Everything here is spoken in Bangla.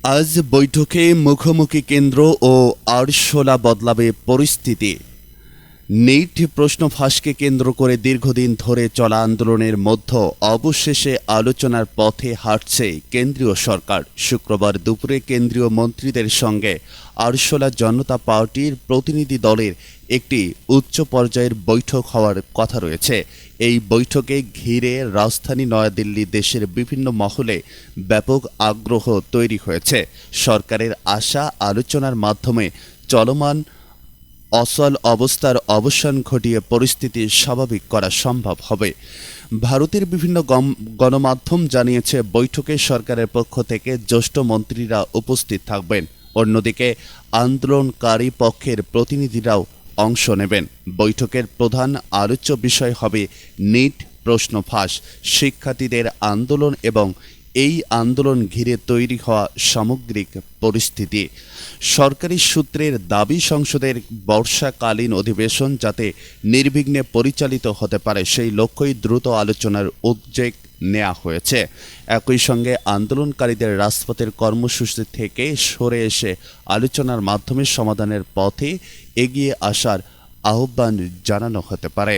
আজ বৈঠকে মুখোমুখি কেন্দ্র ও আরশোলা বদলাবে পরিস্থিতি। নিট প্রশ্ন ফাঁসকে কেন্দ্র করে দীর্ঘদিন ধরে চলা আন্দোলনের মধ্যে অবশেষে আলোচনার পথে হাঁটছে কেন্দ্রীয় সরকার। শুক্রবার দুপুরে কেন্দ্রীয় মন্ত্রীদের সঙ্গে আরশোলা জনতা পার্টির প্রতিনিধি দলের একটি উচ্চ পর্যায়ের বৈঠক হওয়ার কথা রয়েছে। এই বৈঠকে ঘিরে রাজধানী নয়াদিল্লি দেশের বিভিন্ন মহলে ব্যাপক আগ্রহ তৈরি হয়েছে। সরকারের আশা আলোচনার মাধ্যমে চলমান অচল অবস্থার অবসান ঘটিয়ে পরিস্থিতি স্বাভাবিক করা সম্ভব হবে। ভারতের বিভিন্ন গণমাধ্যম জানিয়েছে বৈঠকে সরকারের পক্ষ থেকে জ্যেষ্ঠ মন্ত্রীরা উপস্থিত থাকবেন। অন্যদিকে আন্দোলনকারী পক্ষের প্রতিনিধিরাও অংশ নেবেন। বৈঠকের প্রধান আলোচ্য বিষয় হবে নিট প্রশ্ন ফাঁস, শিক্ষার্থীদের আন্দোলন এবং এই আন্দোলন ঘিরে তৈরি হওয়া সামগ্রিক পরিস্থিতি। সরকারি সূত্রের দাবি সংসদের বর্ষাকালীন অধিবেশন যাতে নির্বিঘ্নে পরিচালিত হতে পারে সেই লক্ষ্যেই দ্রুত আলোচনার উদ্যোগ নেওয়া হয়েছে। একই সঙ্গে আন্দোলনকারীদের রাজপথের কর্মসূচি থেকে সরে এসে আলোচনার মাধ্যমে সমাধানের পথে এগিয়ে আসার আহ্বান জানানো হতে পারে।